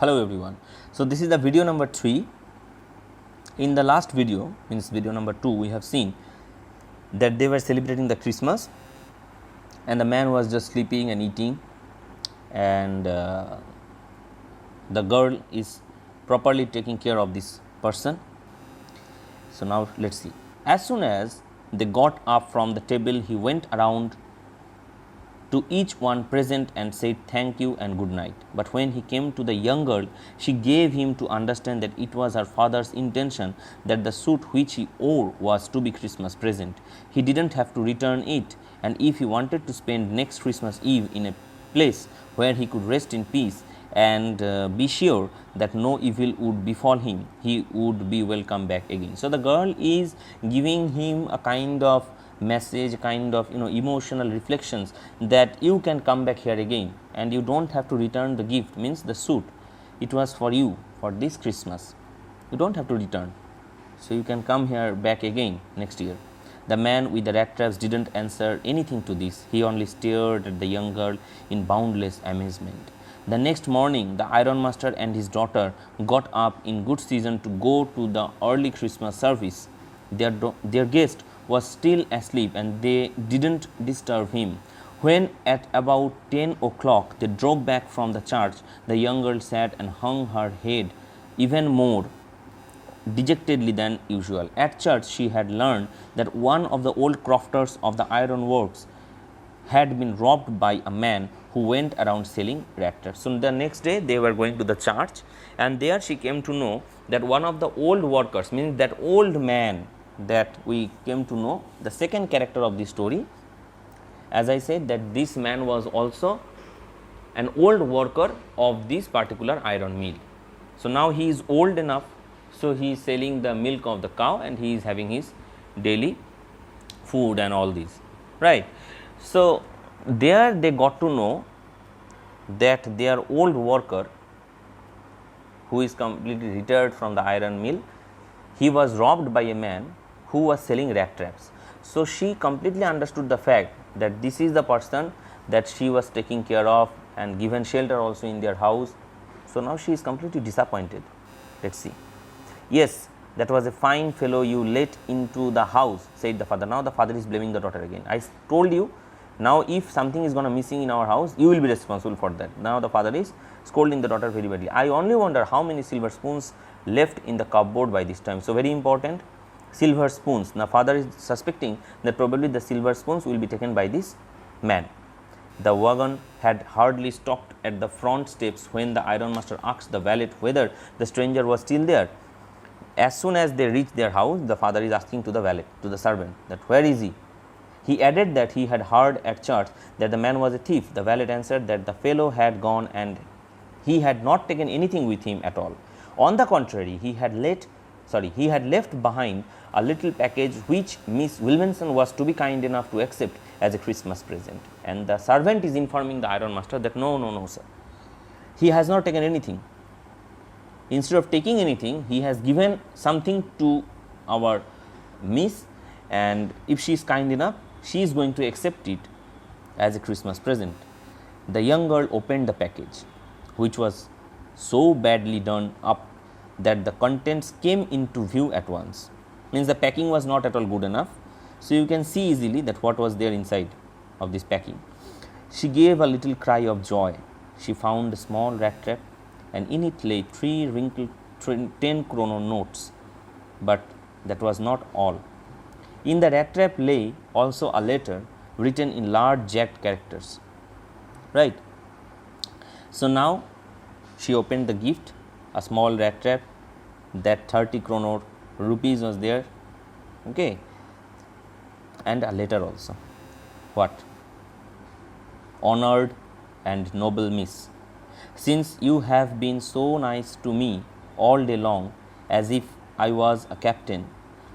Hello everyone. So this is the video number 3. In the last video, means video number 2, we have seen that they were celebrating the Christmas and the man was just sleeping and eating, and the girl is properly taking care of this person. So now let's see. As soon as they got up from the table, he went around to each one present and said thank you and good night. But when he came to the young girl, she gave him to understand that it was her father's intention that the suit which he wore was to be Christmas present. He didn't have to return it, and if he wanted to spend next Christmas Eve in a place where he could rest in peace and be sure that no evil would befall him, he would be welcome back again. So the girl is giving him a kind of message, kind of emotional reflections that you can come back here again and you don't have to return the gift, means the suit, it was for you for this Christmas, you don't have to return, so you can come here back again next year. The man with the rat traps didn't answer anything to this. He only stared at the young girl in boundless amazement. The next morning, the ironmaster and his daughter got up in good season to go to the early Christmas service. Their guest was still asleep and they didn't disturb him. When at about 10 o'clock they drove back from the church, the young girl sat and hung her head even more dejectedly than usual. At church she had learned that one of the old crofters of the iron works had been robbed by a man who went around selling rat traps. So the next day they were going to the church, and there she came to know that one of the old workers, meaning that old man that we came to know, the second character of the story, as I said, that this man was also an old worker of this particular iron mill. So now he is old enough, so he is selling the milk of the cow and he is having his daily food and all this, right. So there they got to know that their old worker, who is completely retired from the iron mill, he was robbed by a man who was selling rat traps. So she completely understood the fact that this is the person that she was taking care of and given shelter also in their house. So now she is completely disappointed. Let's see. Yes, that was a fine fellow you let into the house, said the father. Now the father is blaming the daughter again. I told you, now if something is going to missing in our house, you will be responsible for that. Now the father is scolding the daughter very badly. I only wonder how many silver spoons left in the cupboard by this time. So very important, silver spoons. Now father is suspecting that probably the silver spoons will be taken by this man. The wagon had hardly stopped at the front steps when the ironmaster asked the valet whether the stranger was still there. As soon as they reached their house, the father is asking to the valet, to the servant, that where is he? He added that he had heard at church that the man was a thief. The valet answered that the fellow had gone and he had not taken anything with him at all. On the contrary, he had left behind a little package which Miss Williamson was to be kind enough to accept as a Christmas present. And the servant is informing the ironmaster that no sir, he has not taken anything. Instead of taking anything, he has given something to our miss, and if she is kind enough, she is going to accept it as a Christmas present. The young girl opened the package, which was so badly done up that the contents came into view at once. Means the packing was not at all good enough, so you can see easily that what was there inside of this packing. She gave a little cry of joy. She found a small rat trap, and in it lay 3 wrinkled 10 kroner notes. But that was not all. In the rat trap lay also a letter written in large jagged characters, right. So now she opened the gift, a small rat trap, that 30 kroner rupees was there, okay, and a letter also. What? Honored and noble miss, since you have been so nice to me all day long as if I was a captain,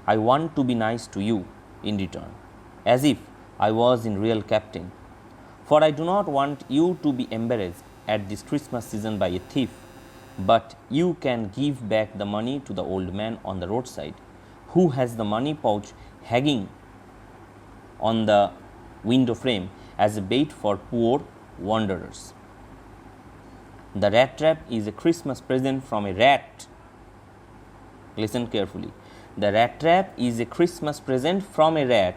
I want to be nice to you in return, as if I was in real captain. For I do not want you to be embarrassed at this Christmas season by a thief, but you can give back the money to the old man on the roadside, who has the money pouch hanging on the window frame as a bait for poor wanderers. The rat trap is a Christmas present from a rat. Listen carefully. The rat trap is a Christmas present from a rat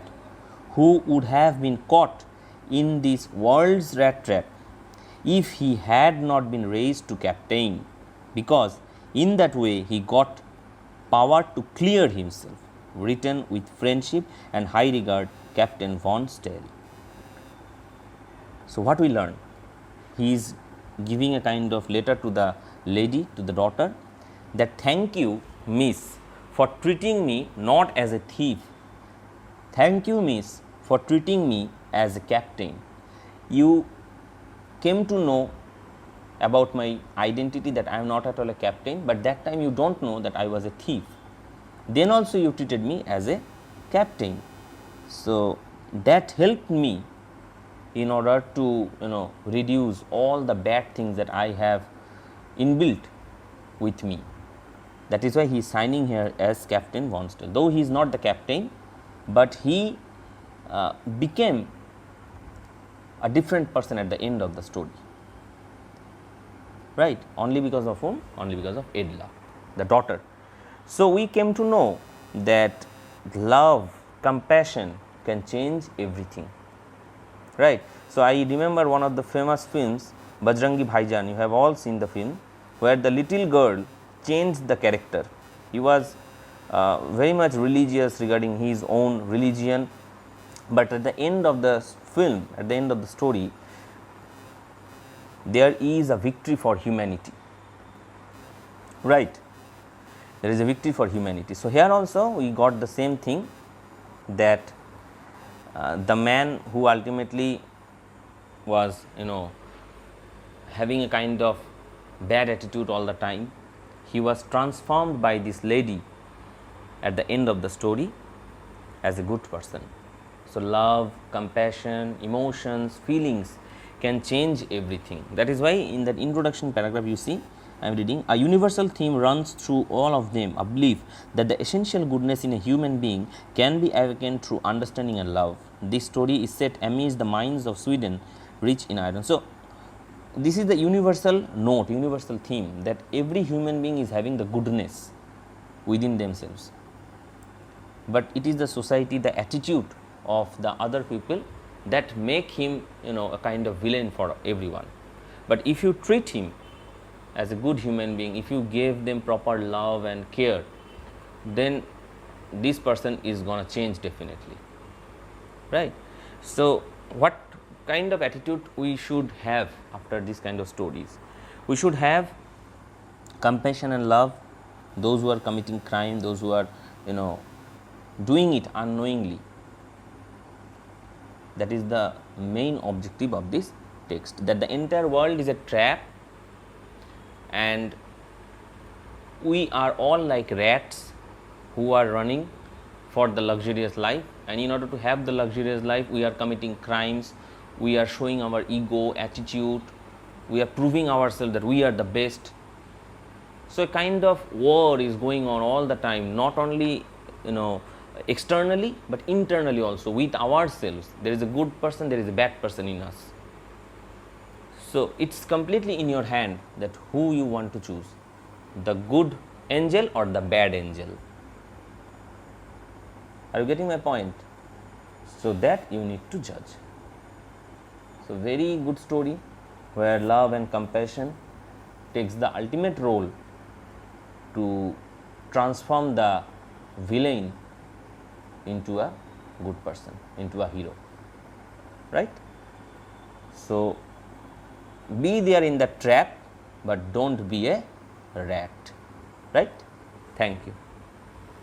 who would have been caught in this world's rat trap if he had not been raised to captain, because in that way he got power to clear himself. Written with friendship and high regard, Captain Von Stale. So, what we learn? He is giving a kind of letter to the lady, to the daughter, that thank you, miss, for treating me not as a thief. Thank you, miss, for treating me as a captain. You came to know about my identity, that I am not at all a captain, but that time you don't know that I was a thief. Then also you treated me as a captain. So, that helped me in order to reduce all the bad things that I have inbuilt with me. That is why he is signing here as Captain Von Stale. Though he is not the captain, but he became a different person at the end of the story. Right? Only because of whom? Only because of Edla, the daughter. So, we came to know that love, compassion can change everything. Right? So, I remember one of the famous films, Bajrangi Bhaijaan. You have all seen the film, where the little girl changed the character. He was very much religious regarding his own religion, but at the end of the film, at the end of the story, there is a victory for humanity. Right? There is a victory for humanity. So, here also we got the same thing, that the man who ultimately was having a kind of bad attitude all the time, he was transformed by this lady at the end of the story as a good person. So, love, compassion, emotions, feelings can change everything. That is why in that introduction paragraph you see, I am reading, a universal theme runs through all of them, a belief that the essential goodness in a human being can be awakened through understanding and love. This story is set amidst the mines of Sweden rich in iron. So, this is the universal note, universal theme, that every human being is having the goodness within themselves, but it is the society, the attitude of the other people that make him a kind of villain for everyone. But if you treat him as a good human being, if you give them proper love and care, then this person is going to change definitely. Right? So, what kind of attitude we should have after this kind of stories? We should have compassion and love those who are committing crime, those who are doing it unknowingly. That is the main objective of this text, that the entire world is a trap and we are all like rats who are running for the luxurious life, and in order to have the luxurious life we are committing crimes, we are showing our ego, attitude, we are proving ourselves that we are the best. So, a kind of war is going on all the time, not only externally but internally also with ourselves. There is a good person, there is a bad person in us. So, it is completely in your hand that who you want to choose, the good angel or the bad angel. Are you getting my point? So, that you need to judge. So, very good story where love and compassion takes the ultimate role to transform the villain into a good person, into a hero. Right? So, be there in the trap, but don't be a rat. Right? Thank you.